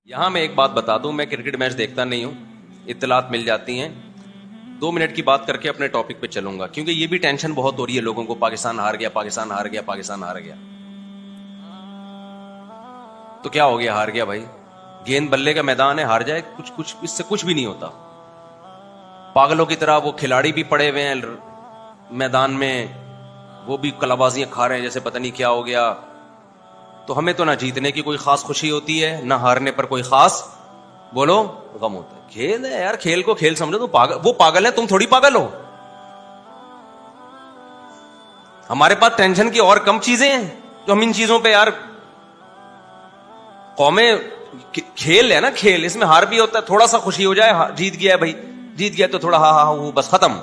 یہاں میں ایک بات بتا دوں، میں کرکٹ میچ دیکھتا نہیں ہوں، اطلاعات مل جاتی ہیں، 2 منٹ کی بات کر کے اپنے ٹاپک پہ چلوں گا، کیونکہ یہ بھی ٹینشن بہت ہو رہی ہے لوگوں کو، پاکستان ہار گیا، پاکستان ہار گیا، پاکستان ہار گیا۔ تو کیا ہو گیا؟ ہار گیا بھائی، گیند بلے کا میدان ہے، ہار جائے، کچھ اس سے کچھ بھی نہیں ہوتا۔ پاگلوں کی طرح وہ کھلاڑی بھی پڑے ہوئے ہیں میدان میں، وہ بھی کلابازیاں کھا رہے ہیں جیسے پتہ نہیں کیا ہو گیا۔ تو ہمیں تو نہ جیتنے کی کوئی خاص خوشی ہوتی ہے، نہ ہارنے پر کوئی خاص بولو غم ہوتا ہے۔ کھیل ہے یار، کھیل کو کھیل سمجھو، تو وہ پاگل ہے، تم تھوڑی پاگل ہو۔ ہمارے پاس ٹینشن کی اور کم چیزیں ہیں جو ہم ان چیزوں پہ یار قومیں، کھیل ہے نا، کھیل، اس میں ہار بھی ہوتا ہے، تھوڑا سا خوشی ہو جائے، جیت گیا ہے بھائی، جیت گیا تو تھوڑا ہاں ہاں وہ بس ختم۔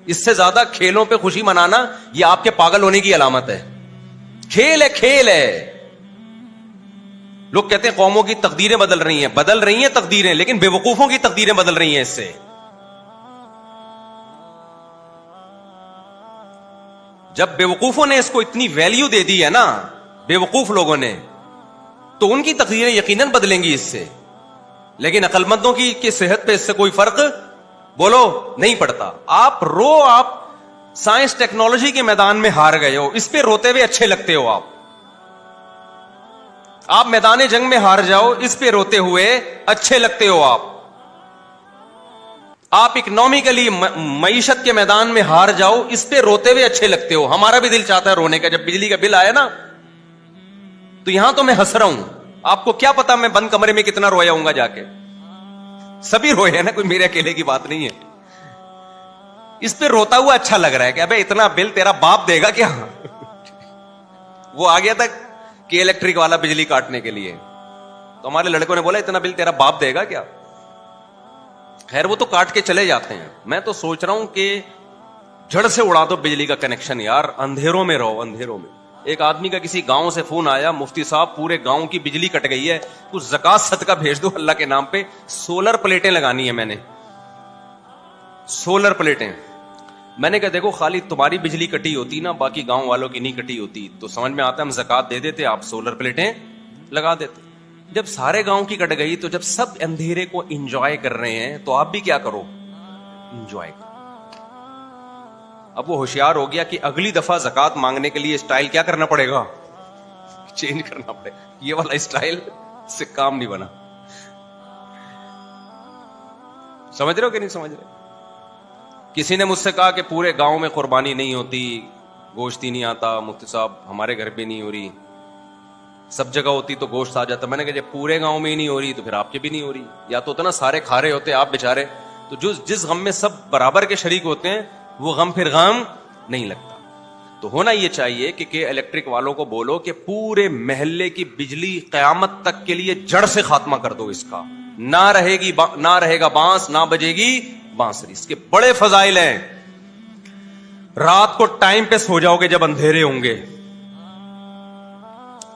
اس سے زیادہ کھیلوں پہ خوشی منانا یہ آپ کے پاگل ہونے کی علامت ہے۔ کھیل ہے، کھیل ہے۔ لوگ کہتے ہیں قوموں کی تقدیریں بدل رہی ہیں تقدیریں، لیکن بے وقوفوں کی تقدیریں بدل رہی ہیں اس سے۔ جب بے وقوفوں نے اس کو اتنی ویلیو دے دی ہے نا، بے وقوف لوگوں نے، تو ان کی تقدیریں یقیناً بدلیں گی اس سے، لیکن عقل مندوں کی صحت پہ اس سے کوئی فرق بولو نہیں پڑتا۔ آپ سائنس ٹیکنالوجی کے میدان میں ہار گئے ہو، اس پہ روتے ہوئے اچھے لگتے ہو۔ آپ میدان جنگ میں ہار جاؤ، اس پہ روتے ہوئے اچھے لگتے ہو۔ آپ اکنامکلی معیشت کے میدان میں ہار جاؤ، اس پہ روتے ہوئے اچھے لگتے ہو۔ ہمارا بھی دل چاہتا ہے رونے کا، جب بجلی کا بل آیا نا، تو یہاں تو میں ہنس رہا ہوں، آپ کو کیا پتا میں بند کمرے میں کتنا رویا ہوں گا جا کے۔ سبھی روئے ہیں نا، کوئی میرے اکیلے کی بات نہیں ہے۔ اس پہ روتا ہوا اچھا لگ رہا ہے کہ ابے اتنا بل تیرا باپ دے گا کیا؟ وہ آ گیا تھا کہ الیکٹرک والا بجلی کاٹنے کے لیے، تو ہمارے لڑکوں نے بولا اتنا بل تیرا باپ دے گا کیا؟ خیر وہ تو کاٹ کے چلے جاتے ہیں۔ میں تو سوچ رہا ہوں کہ جڑ سے اڑا دو بجلی کا کنیکشن یار، اندھیروں میں رہو، اندھیروں میں۔ ایک آدمی کا کسی گاؤں سے فون آیا، مفتی صاحب پورے گاؤں کی بجلی کٹ گئی ہے، کچھ زکات صدقہ بھیج دو اللہ کے نام پہ، سولر پلیٹیں لگانی ہے میں نے، سولر پلیٹیں۔ میں نے کہا دیکھو خالی تمہاری بجلی کٹی ہوتی نا، باقی گاؤں والوں کی نہیں کٹی ہوتی تو سمجھ میں آتا ہے ہم زکات دے دیتے، آپ سولر پلیٹیں لگا دیتے۔ جب سارے گاؤں کی کٹ گئی تو جب سب اندھیرے کو انجوائے کر رہے ہیں تو آپ بھی کیا کرو، انجوائے کرو۔ اب وہ ہوشیار ہو گیا کہ اگلی دفعہ زکات مانگنے کے لیے اسٹائل کیا کرنا پڑے گا، چینج کرنا پڑے گا، یہ والا اسٹائل سے کام نہیں بنا۔ سمجھ رہے ہو کہ نہیں سمجھ رہے؟ کسی نے مجھ سے کہا کہ پورے گاؤں میں قربانی نہیں ہوتی، گوشت ہی نہیں آتا، مفتی صاحب ہمارے گھر پہ نہیں ہو رہی، سب جگہ ہوتی تو گوشت آ جاتا۔ میں نے کہا جب پورے گاؤں میں ہی نہیں ہو رہی تو پھر آپ کے بھی نہیں ہو رہی، یا تو ہوتا نا سارے کھا رہے ہوتے آپ بیچارے، تو جس غم میں سب برابر کے شریک ہوتے ہیں وہ غم پھر غم نہیں لگتا۔ تو ہونا یہ چاہیے کہ الیکٹرک والوں کو بولو کہ پورے محلے کی بجلی قیامت تک کے لیے جڑ سے خاتمہ کر دو، اس کا نہ رہے گا بانس، نہ بجے گی بانسری۔ اس کے بڑے فضائل ہیں۔ رات کو ٹائم پہ سو جاؤ گے جب اندھیرے ہوں گے۔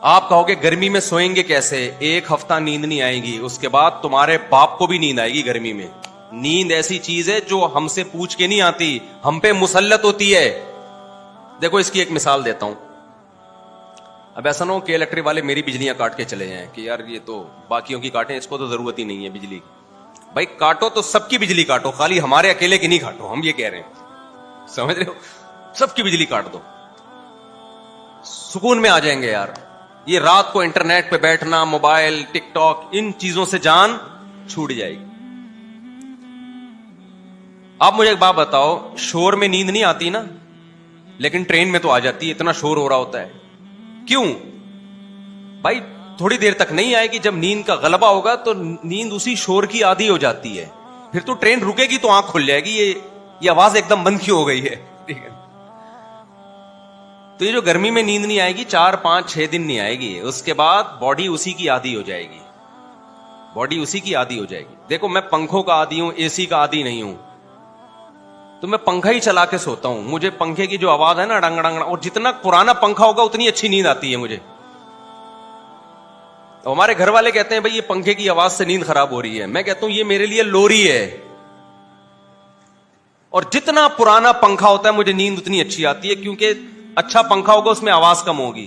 آپ کہو گے گرمی میں سوئیں گے کیسے؟ 1 ہفتہ نیند نہیں آئے گی، اس کے بعد تمہارے باپ کو بھی نیند آئے گی۔ گرمی میں نیند ایسی چیز ہے جو ہم سے پوچھ کے نہیں آتی، ہم پہ مسلط ہوتی ہے۔ دیکھو اس کی ایک مثال دیتا ہوں۔ اب ایسا نہ ہو کہ الیکٹرک والے میری بجلیاں کاٹ کے چلے جائیں کہ یار یہ تو باقیوں کی کاٹیں، اس کو تو ضرورت ہی نہیں ہے بجلی کی۔ بھائی کاٹو تو سب کی بجلی کاٹو، خالی ہمارے اکیلے کی نہیں کاٹو، ہم یہ کہہ رہے ہیں، سمجھ رہے ہو؟ سب کی بجلی کاٹ دو، سکون میں آ جائیں گے یار۔ یہ رات کو انٹرنیٹ پہ بیٹھنا، موبائل، ٹک ٹاک، ان چیزوں سے جان چھوٹ جائے گی۔ آپ مجھے ایک بات بتاؤ، شور میں نیند نہیں آتی نا، لیکن ٹرین میں تو آ جاتی ہے، اتنا شور ہو رہا ہوتا ہے، کیوں؟ بھائی تھوڑی دیر تک نہیں آئے گی، جب نیند کا غلبہ ہوگا تو نیند اسی شور کی عادی ہو جاتی ہے، پھر تو ٹرین رکے گی تو آنکھ کھل جائے گی، یہ آواز ایک دم بند کیوں ہو گئی ہے؟ ٹھیک ہے، تو یہ جو گرمی میں نیند نہیں آئے گی 4 5 6 دن نہیں آئے گی، اس کے بعد باڈی اسی کی عادی ہو جائے گی، باڈی اسی کی عادی ہو جائے گی۔ دیکھو میں پنکھوں کا عادی ہوں، اے سی کا عادی نہیں ہوں، تو میں پنکھا ہی چلا کے سوتا ہوں، مجھے پنکھے کی جو آواز ہے نا ڈنگ ڈنگ، اور جتنا پرانا پنکھا ہوگا اتنی اچھی نیند آتی ہے مجھے۔ تو ہمارے گھر والے کہتے ہیں بھائی یہ پنکھے کی آواز سے نیند خراب ہو رہی ہے، میں کہتا ہوں یہ میرے لیے لوری ہے، اور جتنا پرانا پنکھا ہوتا ہے مجھے نیند اتنی اچھی آتی ہے، کیونکہ اچھا پنکھا ہوگا اس میں آواز کم ہوگی،